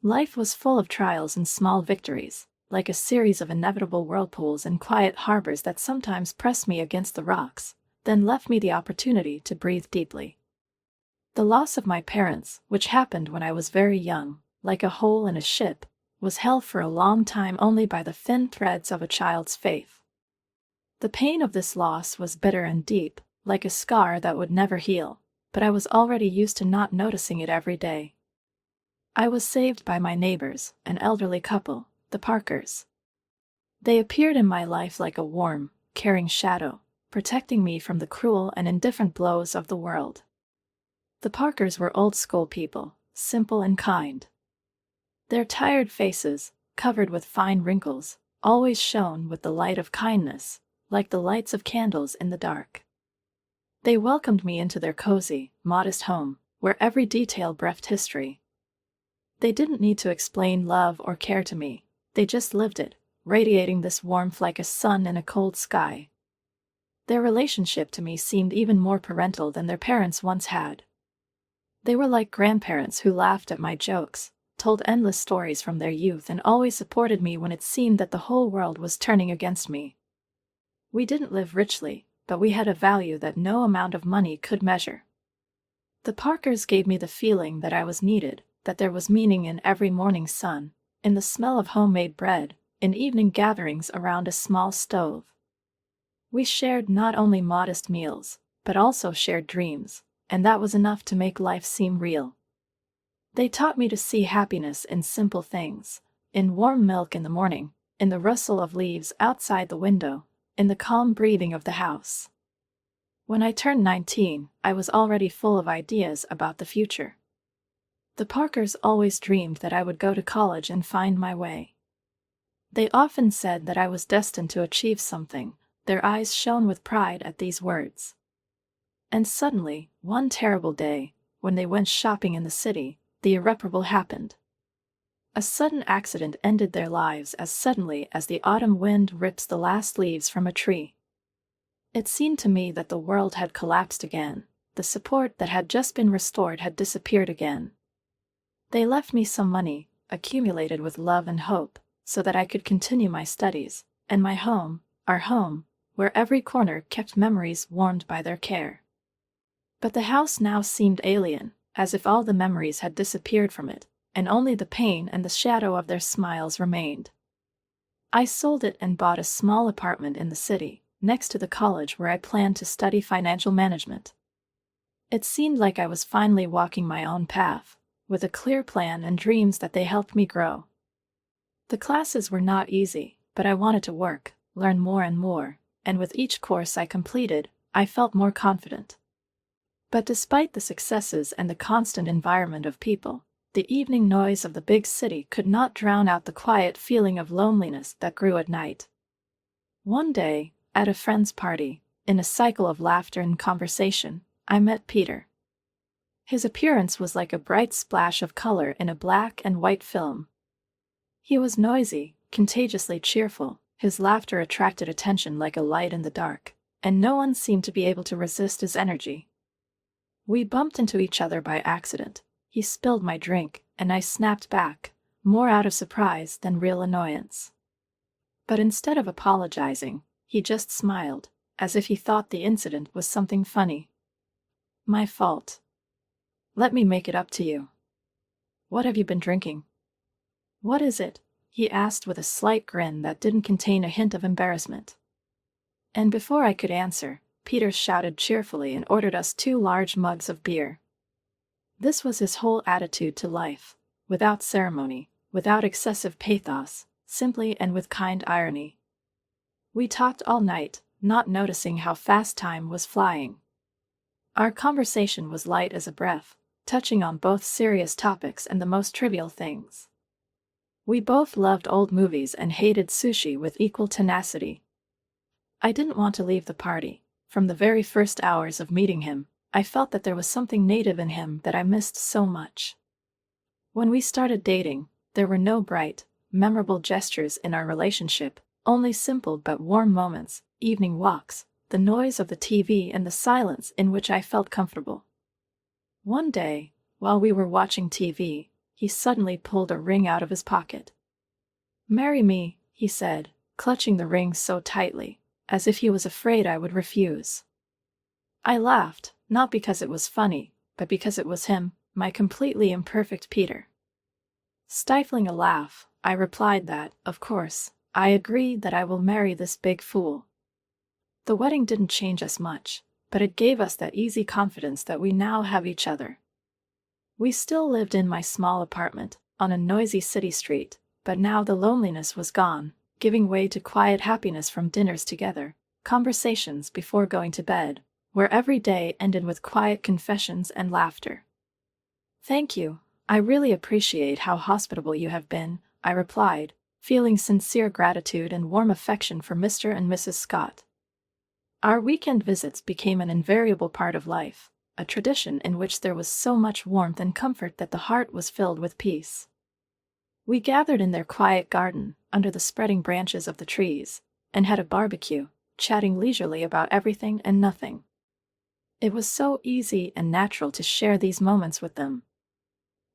Life was full of trials and small victories, like a series of inevitable whirlpools and quiet harbors that sometimes pressed me against the rocks, then left me the opportunity to breathe deeply. The loss of my parents, which happened when I was very young, like a hole in a ship, was held for a long time only by the thin threads of a child's faith. The pain of this loss was bitter and deep, like a scar that would never heal, but I was already used to not noticing it every day. I was saved by my neighbors, an elderly couple, the Parkers. They appeared in my life like a warm, caring shadow, protecting me from the cruel and indifferent blows of the world. The Parkers were old-school people, simple and kind. Their tired faces, covered with fine wrinkles, always shone with the light of kindness, like the lights of candles in the dark. They welcomed me into their cozy, modest home, where every detail breathed history. They didn't need to explain love or care to me, they just lived it, radiating this warmth like a sun in a cold sky. Their relationship to me seemed even more parental than their parents once had. They were like grandparents who laughed at my jokes, told endless stories from their youth, and always supported me when it seemed that the whole world was turning against me. We didn't live richly, but we had a value that no amount of money could measure. The Parkers gave me the feeling that I was needed, that there was meaning in every morning sun, in the smell of homemade bread, in evening gatherings around a small stove. We shared not only modest meals, but also shared dreams, and that was enough to make life seem real. They taught me to see happiness in simple things, in warm milk in the morning, in the rustle of leaves outside the window, in the calm breathing of the house. When I turned 19, I was already full of ideas about the future. The Parkers always dreamed that I would go to college and find my way. They often said that I was destined to achieve something. Their eyes shone with pride at these words. And suddenly, one terrible day, when they went shopping in the city, the irreparable happened. A sudden accident ended their lives as suddenly as the autumn wind rips the last leaves from a tree. It seemed to me that the world had collapsed again. The support that had just been restored had disappeared again. They left me some money, accumulated with love and hope, so that I could continue my studies, and my home, our home, where every corner kept memories warmed by their care. But the house now seemed alien, as if all the memories had disappeared from it, and only the pain and the shadow of their smiles remained. I sold it and bought a small apartment in the city, next to the college where I planned to study financial management. It seemed like I was finally walking my own path, with a clear plan and dreams that they helped me grow. The classes were not easy, but I wanted to work, learn more and more, and with each course I completed, I felt more confident. But despite the successes and the constant environment of people, the evening noise of the big city could not drown out the quiet feeling of loneliness that grew at night. One day, at a friend's party, in a cycle of laughter and conversation, I met Peter. His appearance was like a bright splash of color in a black and white film. He was noisy, contagiously cheerful, his laughter attracted attention like a light in the dark, and no one seemed to be able to resist his energy. We bumped into each other by accident. He spilled my drink, and I snapped back, more out of surprise than real annoyance. But instead of apologizing, he just smiled, as if he thought the incident was something funny. My fault. Let me make it up to you. What have you been drinking? What is it? He asked with a slight grin that didn't contain a hint of embarrassment. And before I could answer, Peter shouted cheerfully and ordered us 2 large mugs of beer. This was his whole attitude to life, without ceremony, without excessive pathos, simply and with kind irony. We talked all night, not noticing how fast time was flying. Our conversation was light as a breath, touching on both serious topics and the most trivial things. We both loved old movies and hated sushi with equal tenacity. I didn't want to leave the party. From the very first hours of meeting him, I felt that there was something native in him that I missed so much. When we started dating, there were no bright, memorable gestures in our relationship, only simple but warm moments, evening walks, the noise of the TV and the silence in which I felt comfortable. One day, while we were watching TV, he suddenly pulled a ring out of his pocket. "Marry me," he said, clutching the ring so tightly, as if he was afraid I would refuse. I laughed, not because it was funny, but because it was him, my completely imperfect Peter. Stifling a laugh, I replied that, of course, I agree that I will marry this big fool. The wedding didn't change us much, but it gave us that easy confidence that we now have each other. We still lived in my small apartment, on a noisy city street, but now the loneliness was gone, giving way to quiet happiness from dinners together, conversations before going to bed, where every day ended with quiet confessions and laughter. "Thank you. I really appreciate how hospitable you have been," I replied, feeling sincere gratitude and warm affection for Mr. and Mrs. Scott. Our weekend visits became an invariable part of life, a tradition in which there was so much warmth and comfort that the heart was filled with peace. We gathered in their quiet garden, under the spreading branches of the trees, and had a barbecue, chatting leisurely about everything and nothing. It was so easy and natural to share these moments with them.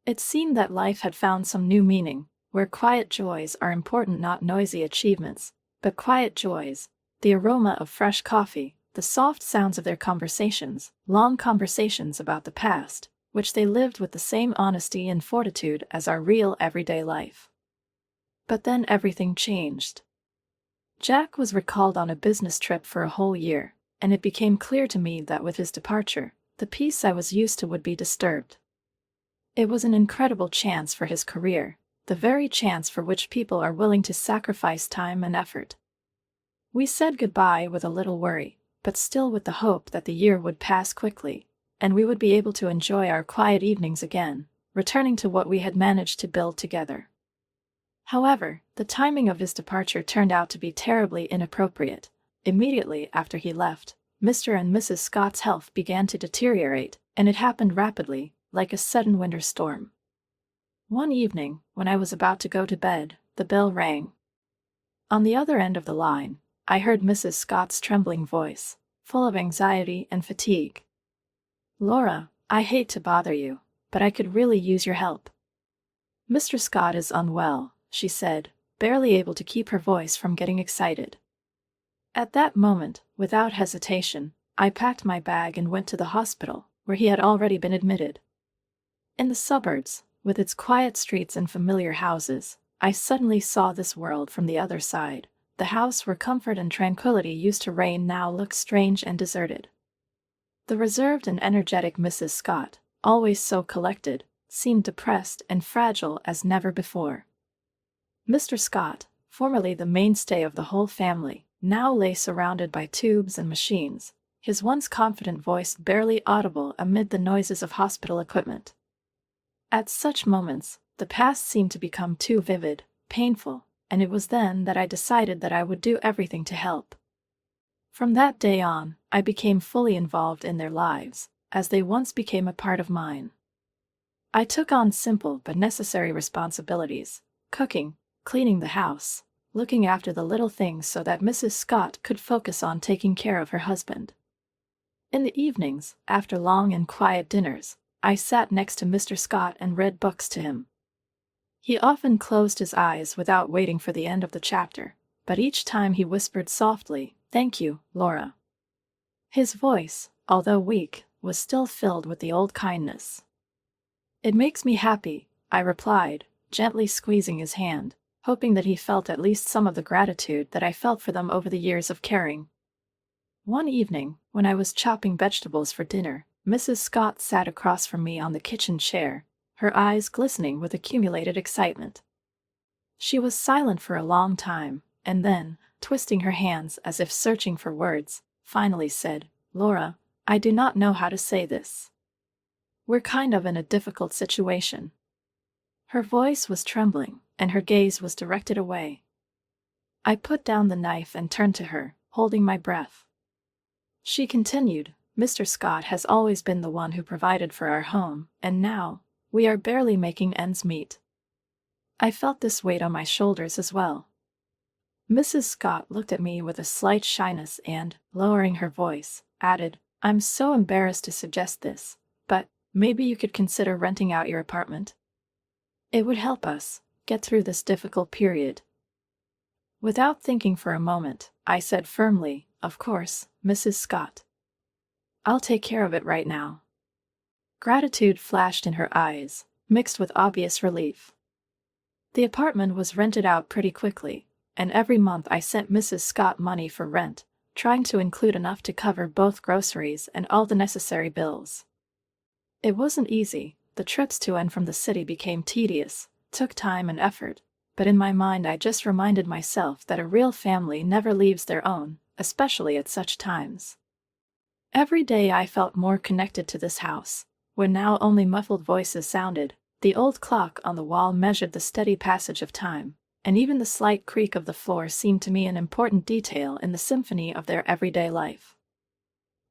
It seemed that life had found some new meaning, where quiet joys are important, not noisy achievements, but quiet joys, the aroma of fresh coffee, the soft sounds of their conversations, long conversations about the past, which they lived with the same honesty and fortitude as our real everyday life. But then everything changed. Jack was recalled on a business trip for a whole year, and it became clear to me that with his departure, the peace I was used to would be disturbed. It was an incredible chance for his career, the very chance for which people are willing to sacrifice time and effort. We said goodbye with a little worry, but still with the hope that the year would pass quickly, and we would be able to enjoy our quiet evenings again, returning to what we had managed to build together. However, the timing of his departure turned out to be terribly inappropriate. Immediately after he left, Mr. and Mrs. Scott's health began to deteriorate, and it happened rapidly, like a sudden winter storm. One evening, when I was about to go to bed, the bell rang. On the other end of the line, I heard Mrs. Scott's trembling voice, full of anxiety and fatigue. "Laura, I hate to bother you, but I could really use your help. Mr. Scott is unwell," she said, barely able to keep her voice from getting excited. At that moment, without hesitation, I packed my bag and went to the hospital, where he had already been admitted. In the suburbs, with its quiet streets and familiar houses, I suddenly saw this world from the other side. The house where comfort and tranquility used to reign now looked strange and deserted. The reserved and energetic Mrs. Scott, always so collected, seemed depressed and fragile as never before. Mr. Scott, formerly the mainstay of the whole family, now lay surrounded by tubes and machines, his once confident voice barely audible amid the noises of hospital equipment. At such moments, the past seemed to become too vivid, painful, and it was then that I decided that I would do everything to help. From that day on, I became fully involved in their lives, as they once became a part of mine. I took on simple but necessary responsibilities, cooking, cleaning the house, looking after the little things so that Mrs. Scott could focus on taking care of her husband. In the evenings, after long and quiet dinners, I sat next to Mr. Scott and read books to him. He often closed his eyes without waiting for the end of the chapter, but each time he whispered softly, "Thank you, Laura." His voice, although weak, was still filled with the old kindness. "It makes me happy," I replied, gently squeezing his hand, hoping that he felt at least some of the gratitude that I felt for them over the years of caring. One evening, when I was chopping vegetables for dinner, Mrs. Scott sat across from me on the kitchen chair, her eyes glistening with accumulated excitement. She was silent for a long time, and then, twisting her hands as if searching for words, finally said, "Laura, I do not know how to say this. We're kind of in a difficult situation." Her voice was trembling, and her gaze was directed away. I put down the knife and turned to her, holding my breath. She continued, "Mr. Scott has always been the one who provided for our home, and now, we are barely making ends meet." I felt this weight on my shoulders as well. Mrs. Scott looked at me with a slight shyness and, lowering her voice, added, "I'm so embarrassed to suggest this, but maybe you could consider renting out your apartment." It would help us get through this difficult period. Without thinking for a moment, I said firmly, "Of course, Mrs. Scott. I'll take care of it right now." Gratitude flashed in her eyes, mixed with obvious relief. The apartment was rented out pretty quickly, and every month I sent Mrs. Scott money for rent, trying to include enough to cover both groceries and all the necessary bills. It wasn't easy. The trips to and from the city became tedious, took time and effort, but in my mind I just reminded myself that a real family never leaves their own, especially at such times. Every day I felt more connected to this house. When now only muffled voices sounded, the old clock on the wall measured the steady passage of time, and even the slight creak of the floor seemed to me an important detail in the symphony of their everyday life.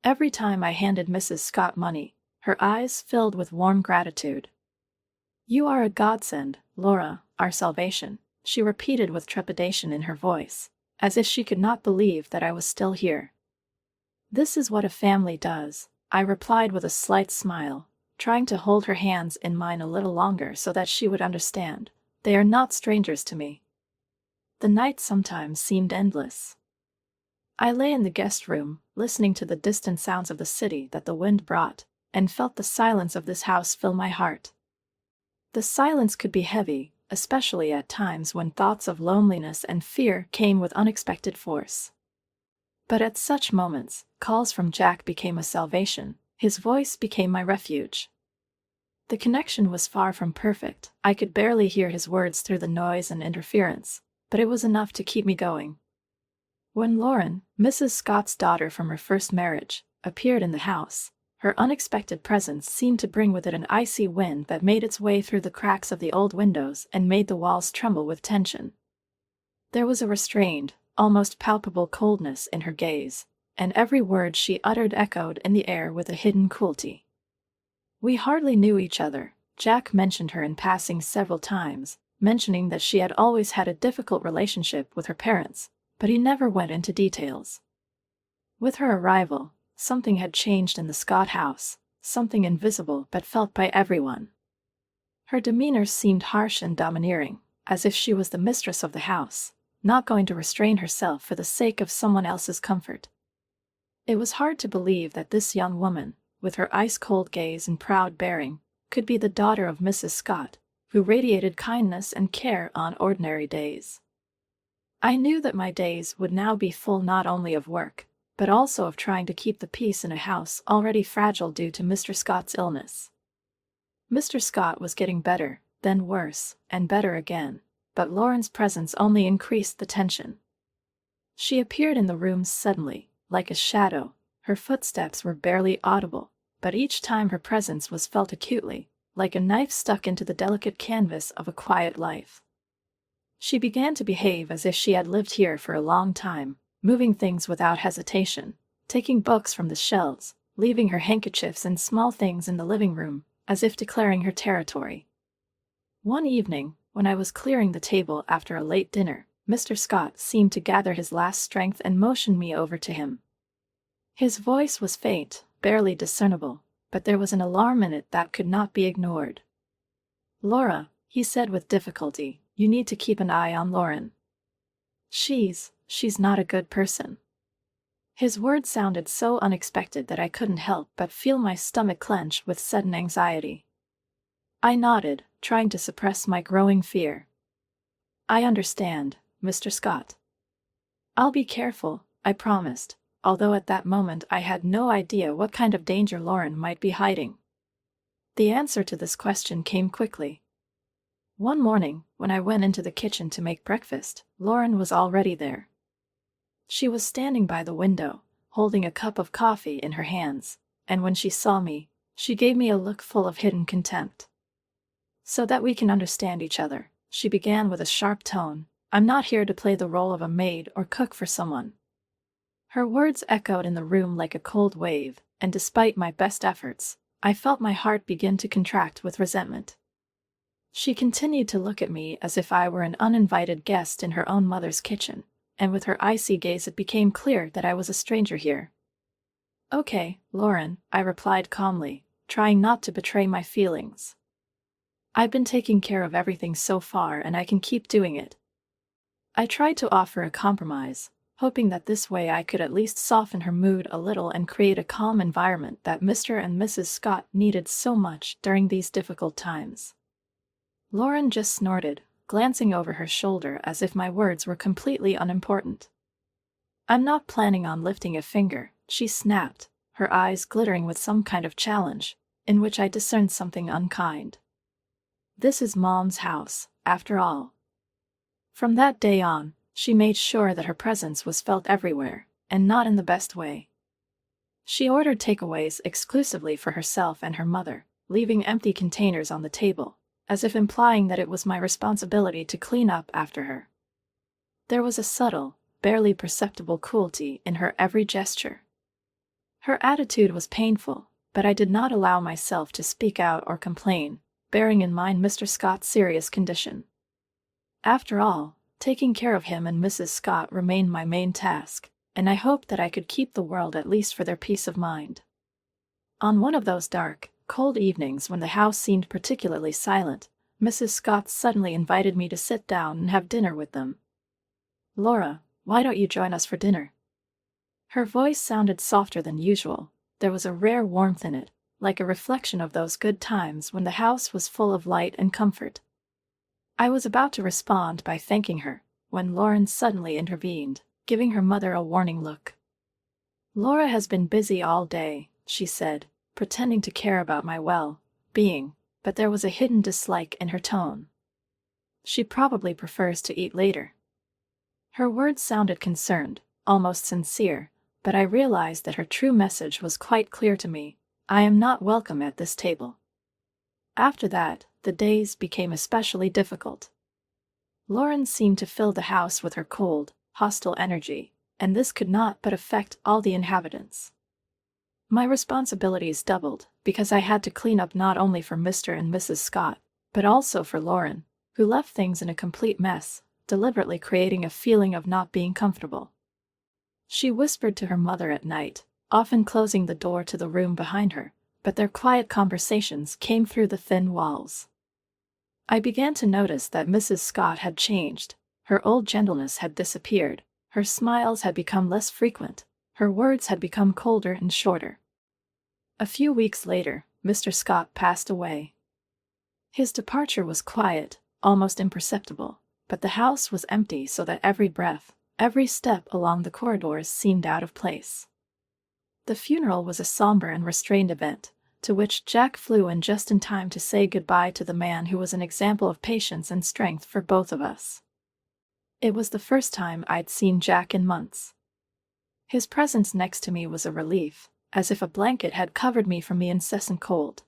Every time I handed Mrs. Scott money, her eyes filled with warm gratitude. "You are a godsend, Laura, our salvation," she repeated with trepidation in her voice, as if she could not believe that I was still here. "This is what a family does," I replied with a slight smile, trying to hold her hands in mine a little longer so that she would understand. "They are not strangers to me." The night sometimes seemed endless. I lay in the guest room, listening to the distant sounds of the city that the wind brought, and felt the silence of this house fill my heart. The silence could be heavy, especially at times when thoughts of loneliness and fear came with unexpected force. But at such moments, calls from Jack became a salvation. His voice became my refuge. The connection was far from perfect. I could barely hear his words through the noise and interference, but it was enough to keep me going. When Lauren, Mrs. Scott's daughter from her first marriage, appeared in the house, her unexpected presence seemed to bring with it an icy wind that made its way through the cracks of the old windows and made the walls tremble with tension. There was a restrained, almost palpable coldness in her gaze, and every word she uttered echoed in the air with a hidden cruelty. We hardly knew each other. Jack mentioned her in passing several times, mentioning that she had always had a difficult relationship with her parents, but he never went into details. With her arrival, something had changed in the Scott house, something invisible but felt by everyone. Her demeanor seemed harsh and domineering, as if she was the mistress of the house, not going to restrain herself for the sake of someone else's comfort. It was hard to believe that this young woman, with her ice-cold gaze and proud bearing, could be the daughter of Mrs. Scott, who radiated kindness and care on ordinary days. I knew that my days would now be full not only of work, but also of trying to keep the peace in a house already fragile due to Mr. Scott's illness. Mr. Scott was getting better, then worse, and better again, but Lauren's presence only increased the tension. She appeared in the room suddenly, like a shadow. Her footsteps were barely audible, but each time her presence was felt acutely, like a knife stuck into the delicate canvas of a quiet life. She began to behave as if she had lived here for a long time, moving things without hesitation, taking books from the shelves, leaving her handkerchiefs and small things in the living room, as if declaring her territory. One evening, when I was clearing the table after a late dinner, Mr. Scott seemed to gather his last strength and motioned me over to him. His voice was faint, barely discernible, but there was an alarm in it that could not be ignored. "Laura," he said with difficulty, "you need to keep an eye on Lauren. She's not a good person." His words sounded so unexpected that I couldn't help but feel my stomach clench with sudden anxiety. I nodded, trying to suppress my growing fear. "I understand, Mr. Scott. I'll be careful," I promised, although at that moment I had no idea what kind of danger Lauren might be hiding. The answer to this question came quickly. One morning, when I went into the kitchen to make breakfast, Lauren was already there. She was standing by the window, holding a cup of coffee in her hands, and when she saw me, she gave me a look full of hidden contempt. "So that we can understand each other," she began with a sharp tone, "I'm not here to play the role of a maid or cook for someone." Her words echoed in the room like a cold wave, and despite my best efforts, I felt my heart begin to contract with resentment. She continued to look at me as if I were an uninvited guest in her own mother's kitchen, and with her icy gaze it became clear that I was a stranger here. "Okay, Lauren," I replied calmly, trying not to betray my feelings. I've been taking care of everything so far and I can keep doing it. I tried to offer a compromise, hoping that this way I could at least soften her mood a little and create a calm environment that Mr. and Mrs. Scott needed so much during these difficult times. Lauren just snorted, glancing over her shoulder as if my words were completely unimportant. I'm not planning on lifting a finger, she snapped, her eyes glittering with some kind of challenge, in which I discerned something unkind. This is Mom's house, after all. From that day on, she made sure that her presence was felt everywhere, and not in the best way. She ordered takeaways exclusively for herself and her mother, leaving empty containers on the table, as if implying that it was my responsibility to clean up after her. There was a subtle, barely perceptible cruelty in her every gesture. Her attitude was painful, but I did not allow myself to speak out or complain, bearing in mind Mr. Scott's serious condition. After all, taking care of him and Mrs. Scott remained my main task, and I hoped that I could keep the world at least for their peace of mind. On one of those dark, cold evenings when the house seemed particularly silent, Mrs. Scott suddenly invited me to sit down and have dinner with them. "Laura, why don't you join us for dinner?" Her voice sounded softer than usual. There was a rare warmth in it, like a reflection of those good times when the house was full of light and comfort. I was about to respond by thanking her, when Lauren suddenly intervened, giving her mother a warning look. "Laura has been busy all day," she said, pretending to care about my well-being, but there was a hidden dislike in her tone. "She probably prefers to eat later." Her words sounded concerned, almost sincere, but I realized that her true message was quite clear to me: I am not welcome at this table. After that, the days became especially difficult. Lauren seemed to fill the house with her cold, hostile energy, and this could not but affect all the inhabitants. My responsibilities doubled because I had to clean up not only for Mr. and Mrs. Scott, but also for Lauren, who left things in a complete mess, deliberately creating a feeling of not being comfortable. She whispered to her mother at night, often closing the door to the room behind her, but their quiet conversations came through the thin walls. I began to notice that Mrs. Scott had changed. Her old gentleness had disappeared, her smiles had become less frequent, her words had become colder and shorter. A few weeks later, Mr. Scott passed away. His departure was quiet, almost imperceptible, but the house was empty so that every breath, every step along the corridors seemed out of place. The funeral was a somber and restrained event, to which Jack flew in just in time to say goodbye to the man who was an example of patience and strength for both of us. It was the first time I'd seen Jack in months. His presence next to me was a relief, as if a blanket had covered me from the incessant cold.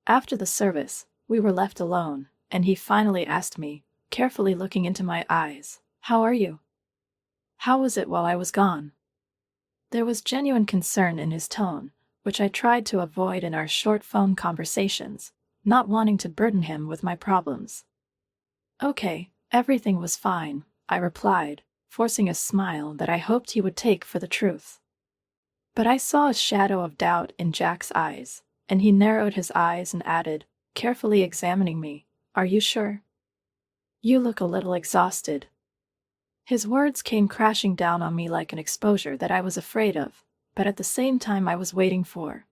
After the service, we were left alone, and he finally asked me, carefully looking into my eyes, "How are you? How was it while I was gone?" There was genuine concern in his tone, which I tried to avoid in our short phone conversations, not wanting to burden him with my problems. "Okay, everything was fine," I replied, forcing a smile that I hoped he would take for the truth. But I saw a shadow of doubt in Jack's eyes, and he narrowed his eyes and added, carefully examining me, "Are you sure? You look a little exhausted." His words came crashing down on me like an exposure that I was afraid of, but at the same time I was waiting for.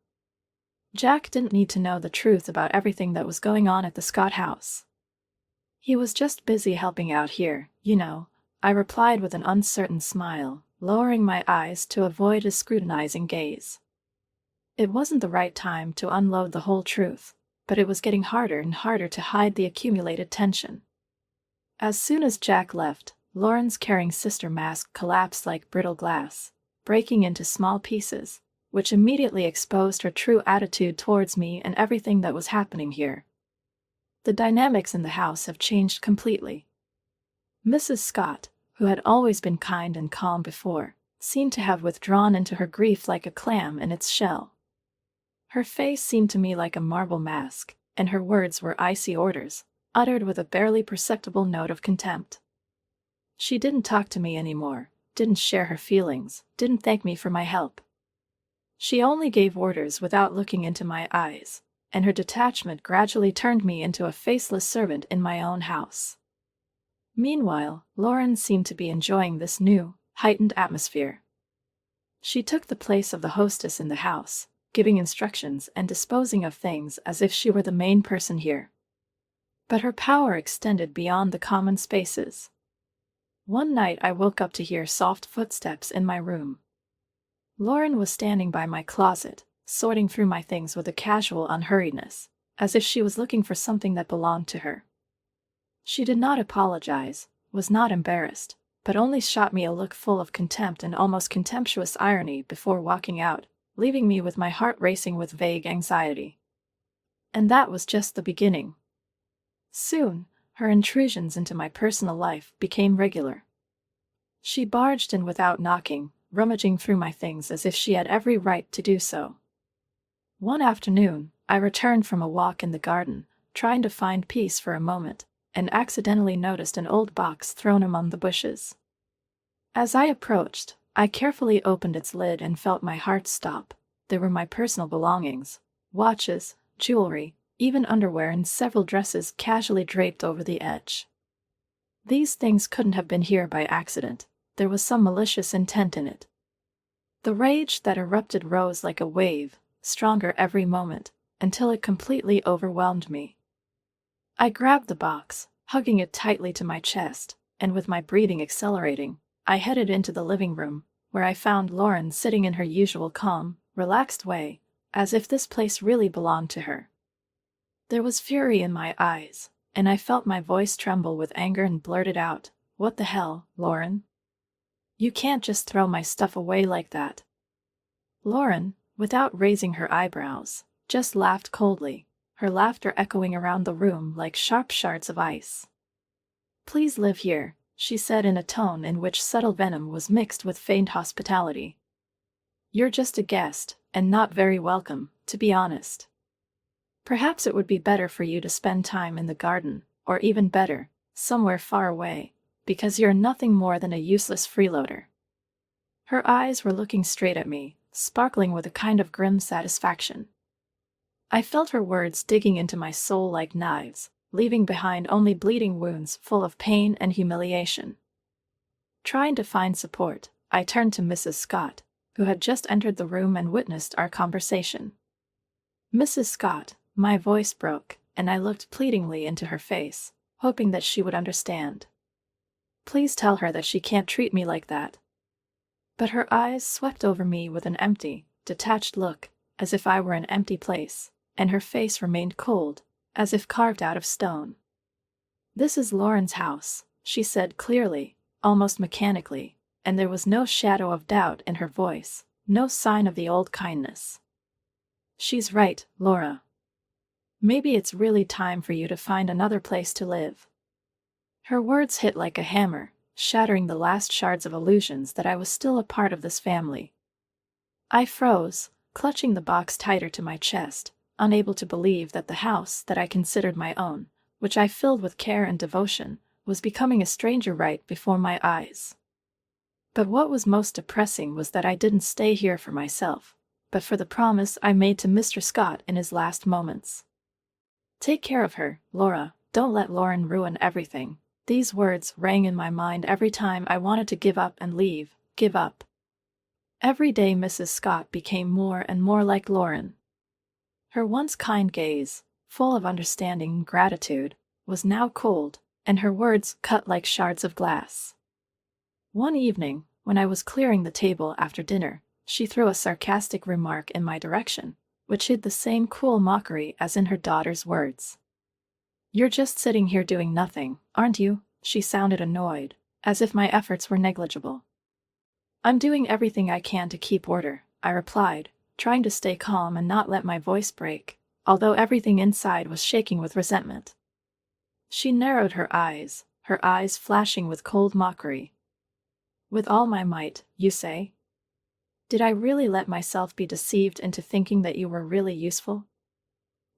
Jack didn't need to know the truth about everything that was going on at the Scott house. He was just busy helping out here, you know, I replied with an uncertain smile, lowering my eyes to avoid his scrutinizing gaze. It wasn't the right time to unload the whole truth, but it was getting harder and harder to hide the accumulated tension. As soon as Jack left, Lauren's caring sister mask collapsed like brittle glass, breaking into small pieces, which immediately exposed her true attitude towards me and everything that was happening here. The dynamics in the house have changed completely. Mrs. Scott, who had always been kind and calm before, seemed to have withdrawn into her grief like a clam in its shell. Her face seemed to me like a marble mask, and her words were icy orders, uttered with a barely perceptible note of contempt. She didn't talk to me anymore, didn't share her feelings, didn't thank me for my help. She only gave orders without looking into my eyes, and her detachment gradually turned me into a faceless servant in my own house. Meanwhile, Lauren seemed to be enjoying this new, heightened atmosphere. She took the place of the hostess in the house, giving instructions and disposing of things as if she were the main person here. But her power extended beyond the common spaces. One night I woke up to hear soft footsteps in my room. Lauren was standing by my closet, sorting through my things with a casual unhurriedness, as if she was looking for something that belonged to her. She did not apologize, was not embarrassed, but only shot me a look full of contempt and almost contemptuous irony before walking out, leaving me with my heart racing with vague anxiety. And that was just the beginning. Soon, her intrusions into my personal life became regular. She barged in without knocking, rummaging through my things as if she had every right to do so. One afternoon, I returned from a walk in the garden, trying to find peace for a moment, and accidentally noticed an old box thrown among the bushes. As I approached, I carefully opened its lid and felt my heart stop. There were my personal belongings, watches, jewelry, even underwear and several dresses casually draped over the edge. These things couldn't have been here by accident. There was some malicious intent in it. The rage that erupted rose like a wave, stronger every moment, until it completely overwhelmed me. I grabbed the box, hugging it tightly to my chest, and with my breathing accelerating, I headed into the living room, where I found Lauren sitting in her usual calm, relaxed way, as if this place really belonged to her. There was fury in my eyes, and I felt my voice tremble with anger and blurted out, "What the hell, Lauren? You can't just throw my stuff away like that." Lauren, without raising her eyebrows, just laughed coldly, her laughter echoing around the room like sharp shards of ice. "Please live here," she said in a tone in which subtle venom was mixed with faint hospitality. "You're just a guest, and not very welcome, to be honest. Perhaps it would be better for you to spend time in the garden, or even better, somewhere far away, because you're nothing more than a useless freeloader." Her eyes were looking straight at me, sparkling with a kind of grim satisfaction. I felt her words digging into my soul like knives, leaving behind only bleeding wounds full of pain and humiliation. Trying to find support, I turned to Mrs. Scott, who had just entered the room and witnessed our conversation. "Mrs. Scott," my voice broke, and I looked pleadingly into her face, hoping that she would understand. "Please tell her that she can't treat me like that." But her eyes swept over me with an empty, detached look, as if I were an empty place, and her face remained cold, as if carved out of stone. "This is Lauren's house," she said clearly, almost mechanically, and there was no shadow of doubt in her voice, no sign of the old kindness. "She's right, Laura. Maybe it's really time for you to find another place to live." Her words hit like a hammer, shattering the last shards of illusions that I was still a part of this family. I froze, clutching the box tighter to my chest, unable to believe that the house that I considered my own, which I filled with care and devotion, was becoming a stranger right before my eyes. But what was most depressing was that I didn't stay here for myself, but for the promise I made to Mr. Scott in his last moments. "Take care of her, Laura, don't let Lauren ruin everything." These words rang in my mind every time I wanted to give up and leave, give up. Every day Mrs. Scott became more and more like Lauren. Her once kind gaze, full of understanding and gratitude, was now cold, and her words cut like shards of glass. One evening, when I was clearing the table after dinner, she threw a sarcastic remark in my direction, which hid the same cool mockery as in her daughter's words. "You're just sitting here doing nothing, aren't you?" She sounded annoyed, as if my efforts were negligible. "I'm doing everything I can to keep order," I replied, trying to stay calm and not let my voice break, although everything inside was shaking with resentment. She narrowed her eyes flashing with cold mockery. "With all my might, you say? Did I really let myself be deceived into thinking that you were really useful?"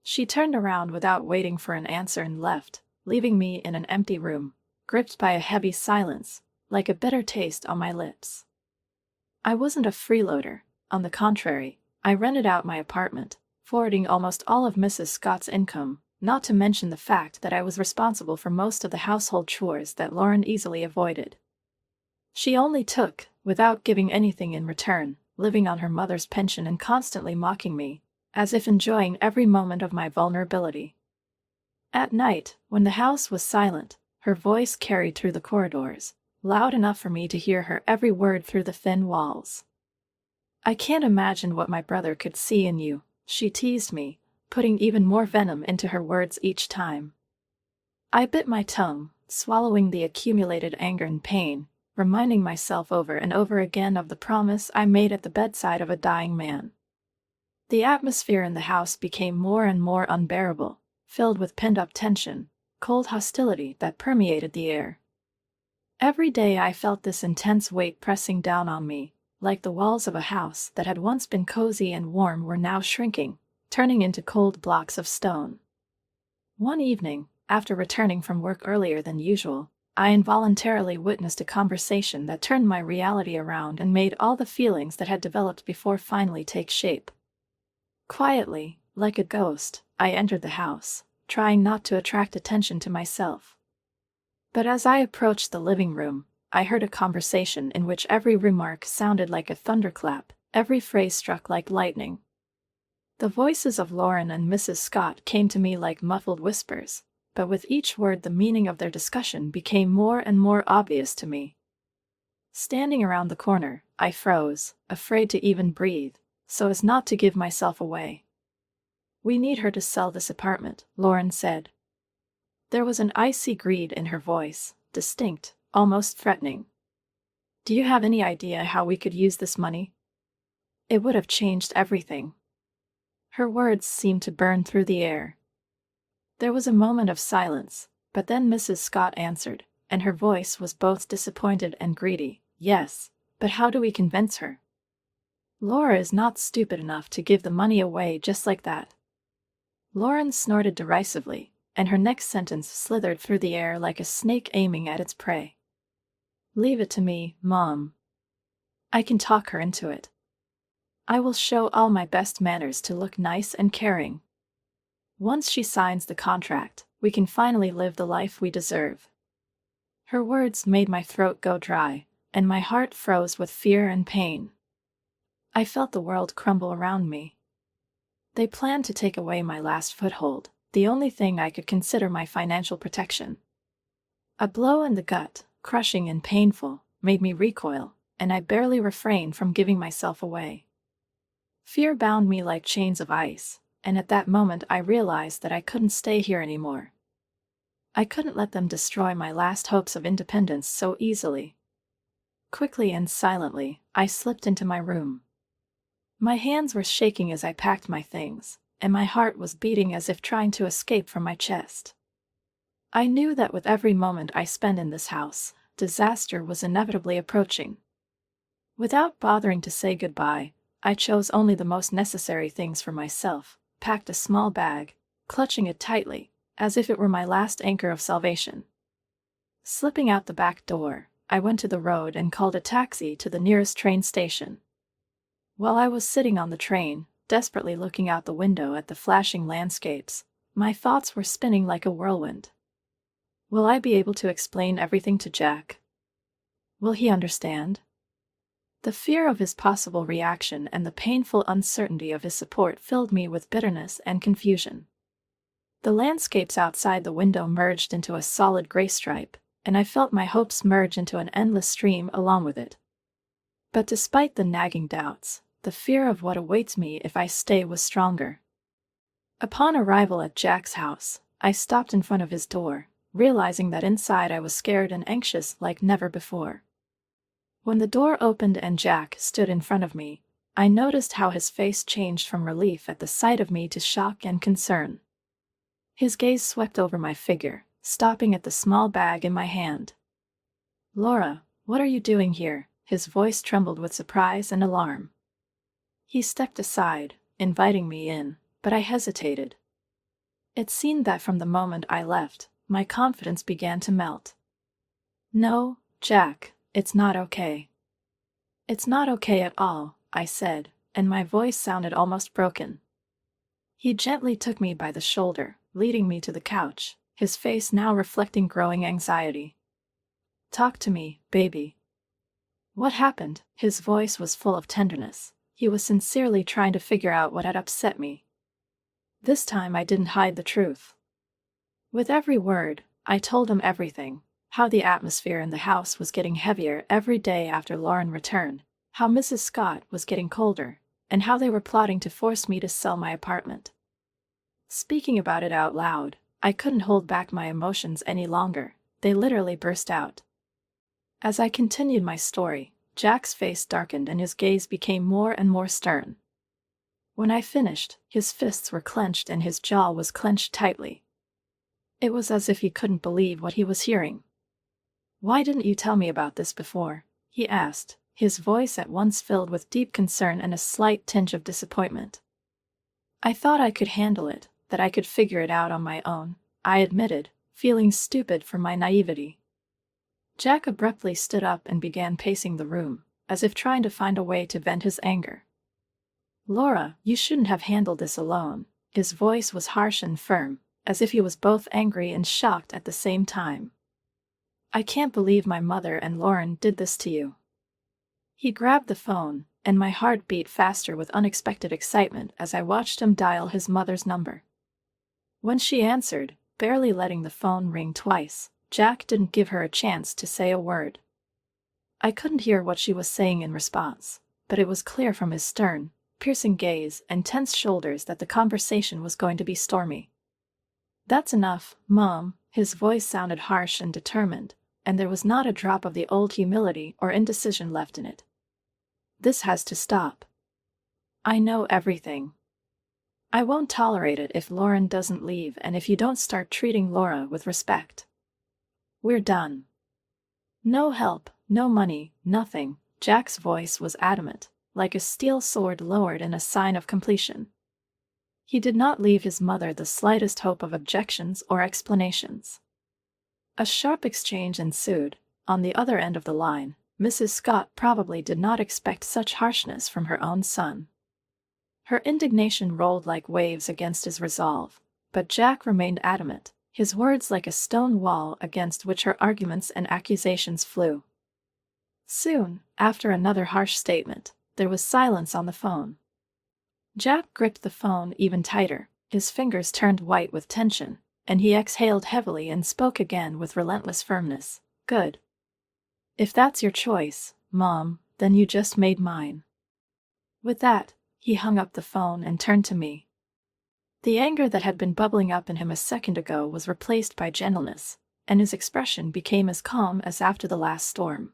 She turned around without waiting for an answer and left, leaving me in an empty room, gripped by a heavy silence, like a bitter taste on my lips. I wasn't a freeloader. On the contrary, I rented out my apartment, forwarding almost all of Mrs. Scott's income, not to mention the fact that I was responsible for most of the household chores that Lauren easily avoided. She only took, without giving anything in return, living on her mother's pension and constantly mocking me, as if enjoying every moment of my vulnerability. At night, when the house was silent, her voice carried through the corridors, loud enough for me to hear her every word through the thin walls. "I can't imagine what my brother could see in you," she teased me, putting even more venom into her words each time. I bit my tongue, swallowing the accumulated anger and pain, reminding myself over and over again of the promise I made at the bedside of a dying man. The atmosphere in the house became more and more unbearable, filled with pent-up tension, cold hostility that permeated the air. Every day I felt this intense weight pressing down on me, like the walls of a house that had once been cozy and warm were now shrinking, turning into cold blocks of stone. One evening, after returning from work earlier than usual, I involuntarily witnessed a conversation that turned my reality around and made all the feelings that had developed before finally take shape. Quietly, like a ghost, I entered the house, trying not to attract attention to myself. But as I approached the living room, I heard a conversation in which every remark sounded like a thunderclap, every phrase struck like lightning. The voices of Lauren and Mrs. Scott came to me like muffled whispers, but with each word the meaning of their discussion became more and more obvious to me. Standing around the corner, I froze, afraid to even breathe, so as not to give myself away. "We need her to sell this apartment," Lauren said. There was an icy greed in her voice, distinct, almost threatening. "Do you have any idea how we could use this money? It would have changed everything." Her words seemed to burn through the air. There was a moment of silence, but then Mrs. Scott answered, and her voice was both disappointed and greedy. "Yes, but how do we convince her? Laura is not stupid enough to give the money away just like that." Lauren snorted derisively, and her next sentence slithered through the air like a snake aiming at its prey. "Leave it to me, Mom. I can talk her into it. I will show all my best manners to look nice and caring. Once she signs the contract, we can finally live the life we deserve." Her words made my throat go dry, and my heart froze with fear and pain. I felt the world crumble around me. They planned to take away my last foothold, the only thing I could consider my financial protection. A blow in the gut, crushing and painful, made me recoil, and I barely refrained from giving myself away. Fear bound me like chains of ice, and at that moment I realized that I couldn't stay here anymore. I couldn't let them destroy my last hopes of independence so easily. Quickly and silently, I slipped into my room. My hands were shaking as I packed my things, and my heart was beating as if trying to escape from my chest. I knew that with every moment I spent in this house, disaster was inevitably approaching. Without bothering to say goodbye, I chose only the most necessary things for myself, packed a small bag, clutching it tightly, as if it were my last anchor of salvation. Slipping out the back door, I went to the road and called a taxi to the nearest train station. While I was sitting on the train, desperately looking out the window at the flashing landscapes, my thoughts were spinning like a whirlwind. Will I be able to explain everything to Jack? Will he understand? The fear of his possible reaction and the painful uncertainty of his support filled me with bitterness and confusion. The landscapes outside the window merged into a solid gray stripe, and I felt my hopes merge into an endless stream along with it. But despite the nagging doubts, the fear of what awaits me if I stay was stronger. Upon arrival at Jack's house, I stopped in front of his door, realizing that inside I was scared and anxious like never before. When the door opened and Jack stood in front of me, I noticed how his face changed from relief at the sight of me to shock and concern. His gaze swept over my figure, stopping at the small bag in my hand. "Laura, what are you doing here?" His voice trembled with surprise and alarm. He stepped aside, inviting me in, but I hesitated. It seemed that from the moment I left, my confidence began to melt. "No, Jack, it's not okay." "It's not okay at all," I said, and my voice sounded almost broken. He gently took me by the shoulder, leading me to the couch, his face now reflecting growing anxiety. "Talk to me, baby." "What happened?" His voice was full of tenderness. He was sincerely trying to figure out what had upset me. This time I didn't hide the truth. With every word, I told him everything: how the atmosphere in the house was getting heavier every day after Lauren returned, how Mrs. Scott was getting colder, and how they were plotting to force me to sell my apartment. Speaking about it out loud, I couldn't hold back my emotions any longer. They literally burst out. As I continued my story, Jack's face darkened and his gaze became more and more stern. When I finished, his fists were clenched and his jaw was clenched tightly. It was as if he couldn't believe what he was hearing. "Why didn't you tell me about this before?" he asked, his voice at once filled with deep concern and a slight tinge of disappointment. "I thought I could handle it, that I could figure it out on my own," I admitted, feeling stupid for my naivety. Jack abruptly stood up and began pacing the room, as if trying to find a way to vent his anger. "Laura, you shouldn't have handled this alone." His voice was harsh and firm, as if he was both angry and shocked at the same time. "I can't believe my mother and Lauren did this to you." He grabbed the phone, and my heart beat faster with unexpected excitement as I watched him dial his mother's number. When she answered, barely letting the phone ring twice, Jack didn't give her a chance to say a word. I couldn't hear what she was saying in response, but it was clear from his stern, piercing gaze and tense shoulders that the conversation was going to be stormy. "That's enough, Mom." His voice sounded harsh and determined, and there was not a drop of the old humility or indecision left in it. "This has to stop. I know everything. I won't tolerate it if Lauren doesn't leave and if you don't start treating Laura with respect. We're done. No help, no money, nothing." Jack's voice was adamant, like a steel sword lowered in a sign of completion. He did not leave his mother the slightest hope of objections or explanations. A sharp exchange ensued. On the other end of the line, Mrs. Scott probably did not expect such harshness from her own son. Her indignation rolled like waves against his resolve, but Jack remained adamant, his words like a stone wall against which her arguments and accusations flew. Soon, after another harsh statement, there was silence on the phone. Jack gripped the phone even tighter, his fingers turned white with tension, and he exhaled heavily and spoke again with relentless firmness. "Good. If that's your choice, Mom, then you just made mine." With that, he hung up the phone and turned to me. The anger that had been bubbling up in him a second ago was replaced by gentleness, and his expression became as calm as after the last storm.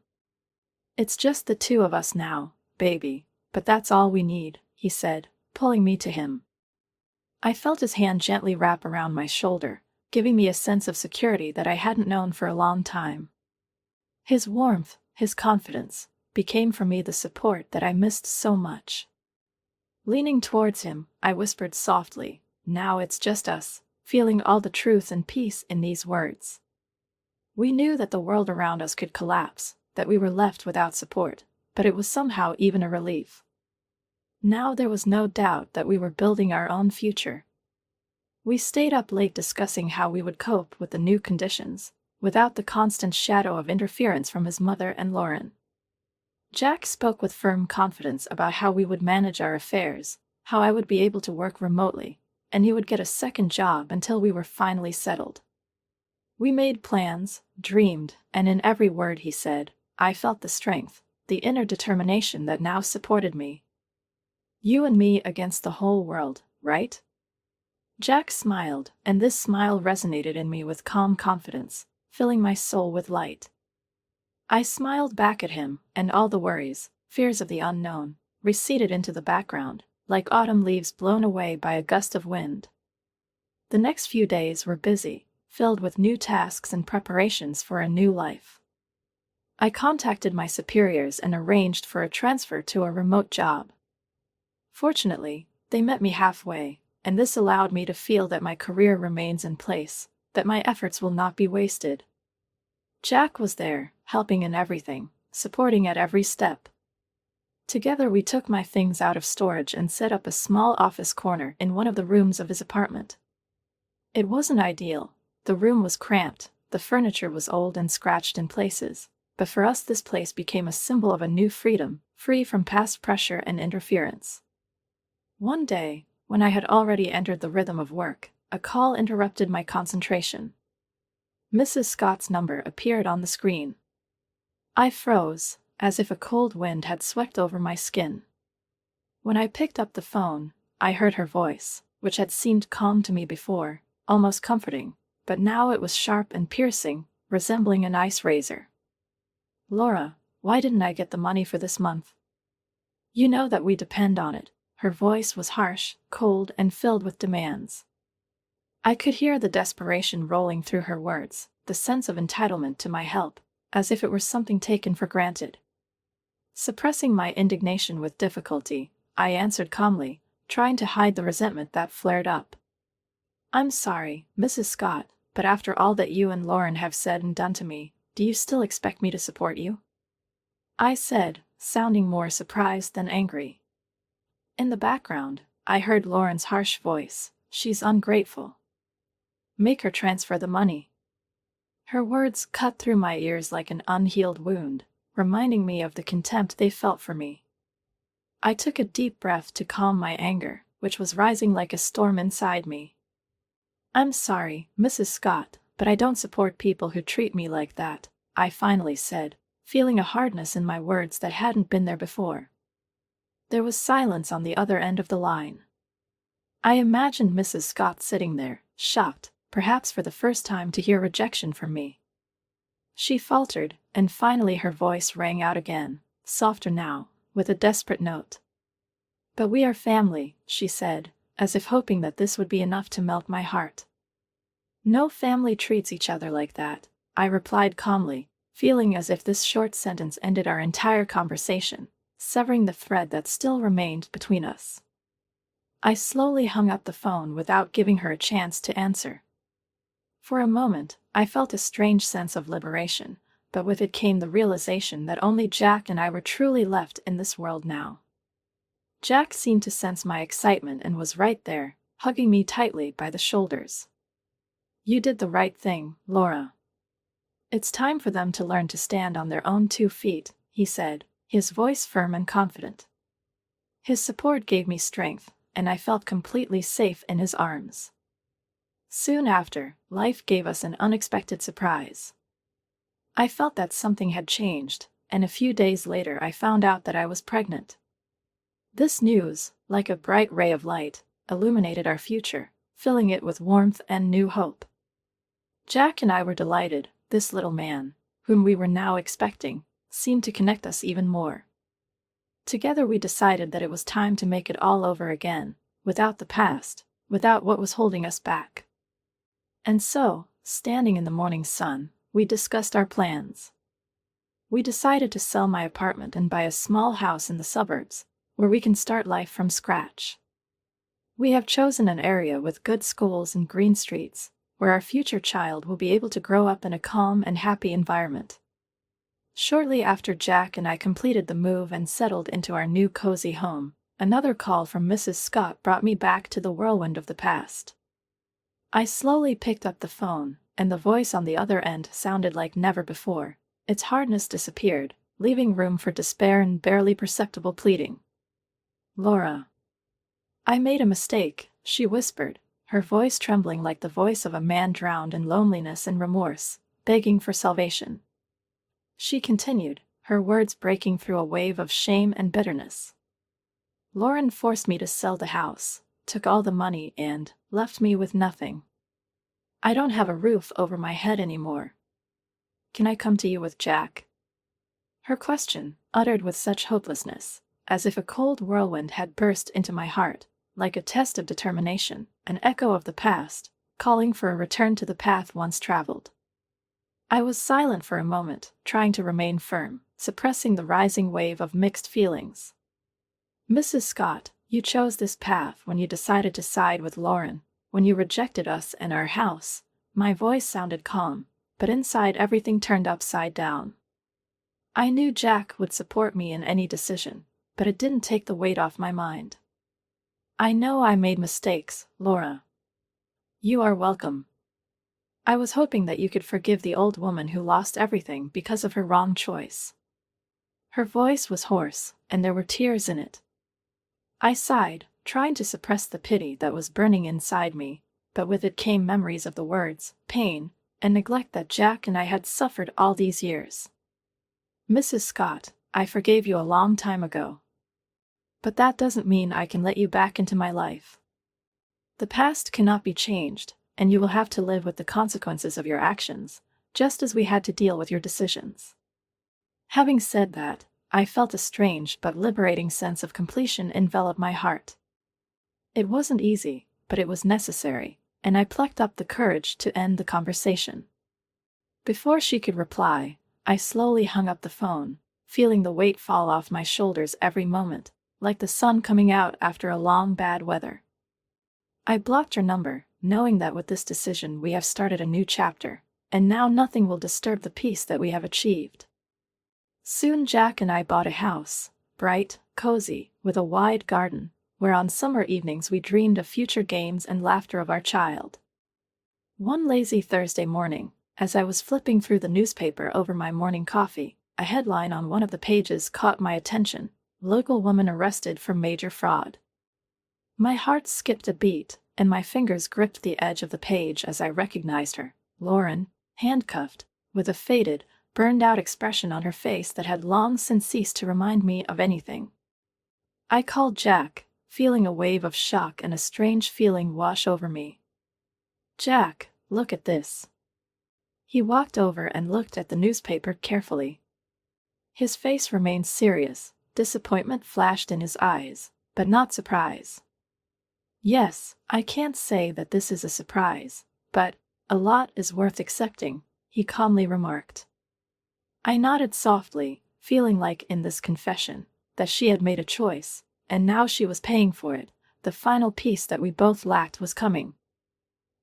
"It's just the two of us now, baby, but that's all we need," he said, pulling me to him. I felt his hand gently wrap around my shoulder, giving me a sense of security that I hadn't known for a long time. His warmth, his confidence, became for me the support that I missed so much. Leaning towards him, I whispered softly, "Now it's just us," feeling all the truth and peace in these words. We knew that the world around us could collapse, that we were left without support, but it was somehow even a relief. Now there was no doubt that we were building our own future. We stayed up late discussing how we would cope with the new conditions, without the constant shadow of interference from his mother and Lauren. Jack spoke with firm confidence about how we would manage our affairs, how I would be able to work remotely, and he would get a second job until we were finally settled. We made plans, dreamed, and in every word he said, I felt the strength, the inner determination that now supported me. "You and me against the whole world, right?" Jack smiled, and this smile resonated in me with calm confidence, filling my soul with light. I smiled back at him, and all the worries, fears of the unknown, receded into the background, like autumn leaves blown away by a gust of wind. The next few days were busy, filled with new tasks and preparations for a new life. I contacted my superiors and arranged for a transfer to a remote job. Fortunately, they met me halfway, and this allowed me to feel that my career remains in place, that my efforts will not be wasted. Jack was there, helping in everything, supporting at every step. Together we took my things out of storage and set up a small office corner in one of the rooms of his apartment. It wasn't ideal. The room was cramped, the furniture was old and scratched in places, but for us this place became a symbol of a new freedom, free from past pressure and interference. One day, when I had already entered the rhythm of work, a call interrupted my concentration. Mrs. Scott's number appeared on the screen. I froze, as if a cold wind had swept over my skin. When I picked up the phone, I heard her voice, which had seemed calm to me before, almost comforting, but now it was sharp and piercing, resembling an ice razor. "Laura, why didn't I get the money for this month? You know that we depend on it." Her voice was harsh, cold, and filled with demands. I could hear the desperation rolling through her words, the sense of entitlement to my help, as if it were something taken for granted. Suppressing my indignation with difficulty, I answered calmly, trying to hide the resentment that flared up. "I'm sorry, Mrs. Scott, but after all that you and Lauren have said and done to me, do you still expect me to support you?" I said, sounding more surprised than angry. In the background, I heard Lauren's harsh voice. "She's ungrateful. Make her transfer the money." Her words cut through my ears like an unhealed wound, reminding me of the contempt they felt for me. I took a deep breath to calm my anger, which was rising like a storm inside me. "I'm sorry, Mrs. Scott, but I don't support people who treat me like that," I finally said, feeling a hardness in my words that hadn't been there before. There was silence on the other end of the line. I imagined Mrs. Scott sitting there, shocked, perhaps for the first time to hear rejection from me. She faltered, and finally her voice rang out again, softer now, with a desperate note. "But we are family," she said, as if hoping that this would be enough to melt my heart. "No family treats each other like that," I replied calmly, feeling as if this short sentence ended our entire conversation, severing the thread that still remained between us. I slowly hung up the phone without giving her a chance to answer. For a moment, I felt a strange sense of liberation, but with it came the realization that only Jack and I were truly left in this world now. Jack seemed to sense my excitement and was right there, hugging me tightly by the shoulders. "You did the right thing, Laura. It's time for them to learn to stand on their own 2 feet, he said, his voice firm and confident. His support gave me strength, and I felt completely safe in his arms. Soon after, life gave us an unexpected surprise. I felt that something had changed, and a few days later I found out that I was pregnant. This news, like a bright ray of light, illuminated our future, filling it with warmth and new hope. Jack and I were delighted. This little man, whom we were now expecting, seemed to connect us even more. Together we decided that it was time to make it all over again, without the past, without what was holding us back. And so, standing in the morning sun, we discussed our plans. We decided to sell my apartment and buy a small house in the suburbs, where we can start life from scratch. We have chosen an area with good schools and green streets, where our future child will be able to grow up in a calm and happy environment. Shortly after Jack and I completed the move and settled into our new cozy home, another call from Mrs. Scott brought me back to the whirlwind of the past. I slowly picked up the phone, and the voice on the other end sounded like never before. Its hardness disappeared, leaving room for despair and barely perceptible pleading. "Laura." "I made a mistake," she whispered, her voice trembling like the voice of a man drowned in loneliness and remorse, begging for salvation. She continued, her words breaking through a wave of shame and bitterness. "Lauren forced me to sell the house, took all the money and left me with nothing. I don't have a roof over my head anymore. Can I come to you with Jack?" Her question, uttered with such hopelessness, as if a cold whirlwind had burst into my heart, like a test of determination, an echo of the past, calling for a return to the path once traveled. I was silent for a moment, trying to remain firm, suppressing the rising wave of mixed feelings. "Mrs. Scott, you chose this path when you decided to side with Lauren, when you rejected us and our house." My voice sounded calm, but inside everything turned upside down. I knew Jack would support me in any decision, but it didn't take the weight off my mind. I know I made mistakes, Laura. You are welcome. I was hoping that you could forgive the old woman who lost everything because of her wrong choice. Her voice was hoarse, and there were tears in it. I sighed, trying to suppress the pity that was burning inside me, but with it came memories of the words, pain, and neglect that Jack and I had suffered all these years. Mrs. Scott, I forgave you a long time ago. But that doesn't mean I can let you back into my life. The past cannot be changed, and you will have to live with the consequences of your actions, just as we had to deal with your decisions. Having said that, I felt a strange but liberating sense of completion envelop my heart. It wasn't easy, but it was necessary, and I plucked up the courage to end the conversation. Before she could reply, I slowly hung up the phone, feeling the weight fall off my shoulders every moment, like the sun coming out after a long bad weather. I blocked her number, knowing that with this decision we have started a new chapter, and now nothing will disturb the peace that we have achieved. Soon Jack and I bought a house, bright, cozy, with a wide garden, where on summer evenings we dreamed of future games and laughter of our child. One lazy Thursday morning, as I was flipping through the newspaper over my morning coffee, a headline on one of the pages caught my attention: "Local woman arrested for major fraud." My heart skipped a beat, and my fingers gripped the edge of the page as I recognized her, Lauren, handcuffed, with a faded, burned-out expression on her face that had long since ceased to remind me of anything. I called Jack, feeling a wave of shock and a strange feeling wash over me. "Jack, look at this." He walked over and looked at the newspaper carefully. His face remained serious, disappointment flashed in his eyes, but not surprise. "Yes, I can't say that this is a surprise, but a lot is worth accepting," he calmly remarked. I nodded softly, feeling like in this confession, that she had made a choice, and now she was paying for it. The final piece that we both lacked was coming.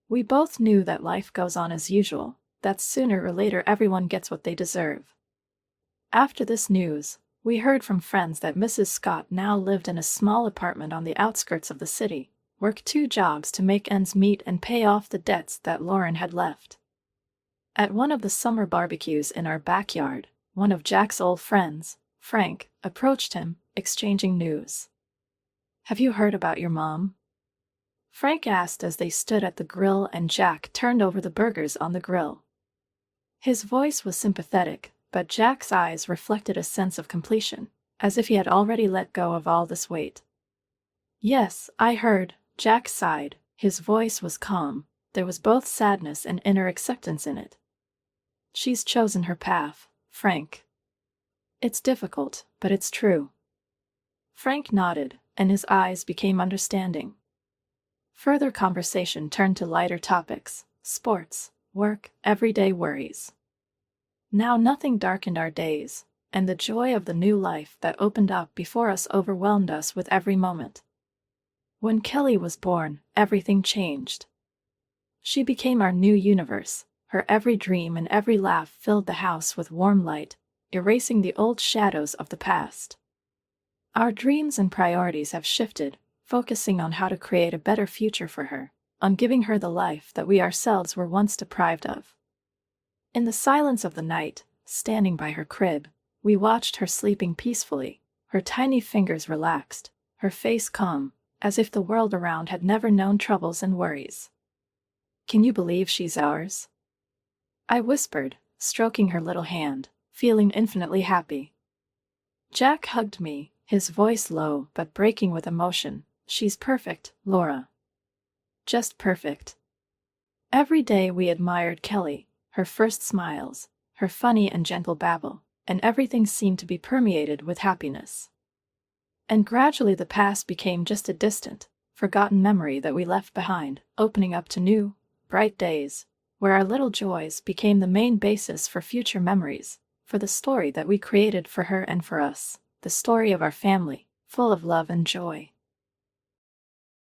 We both knew that life goes on as usual, that sooner or later everyone gets what they deserve. After this news, we heard from friends that Mrs. Scott now lived in a small apartment on the outskirts of the city, worked 2 jobs to make ends meet and pay off the debts that Lauren had left. At one of the summer barbecues in our backyard, one of Jack's old friends, Frank, approached him, exchanging news. "Have you heard about your mom?" Frank asked as they stood at the grill and Jack turned over the burgers on the grill. His voice was sympathetic, but Jack's eyes reflected a sense of completion, as if he had already let go of all this weight. "Yes, I heard," Jack sighed. His voice was calm. There was both sadness and inner acceptance in it. "She's chosen her path, Frank. It's difficult, but it's true." Frank nodded, and his eyes became understanding. Further conversation turned to lighter topics: sports, work, everyday worries. Now nothing darkened our days, and the joy of the new life that opened up before us overwhelmed us with every moment. When Kelly was born, everything changed. She became our new universe. Her every dream and every laugh filled the house with warm light, erasing the old shadows of the past. Our dreams and priorities have shifted, focusing on how to create a better future for her, on giving her the life that we ourselves were once deprived of. In the silence of the night, standing by her crib, we watched her sleeping peacefully, her tiny fingers relaxed, her face calm, as if the world around had never known troubles and worries. "Can you believe she's ours?" I whispered, stroking her little hand, feeling infinitely happy. Jack hugged me, his voice low but breaking with emotion. "She's perfect, Laura. Just perfect." Every day we admired Kelly, her first smiles, her funny and gentle babble, and everything seemed to be permeated with happiness. And gradually the past became just a distant, forgotten memory that we left behind, opening up to new, bright days, where our little joys became the main basis for future memories, for the story that we created for her and for us, the story of our family, full of love and joy.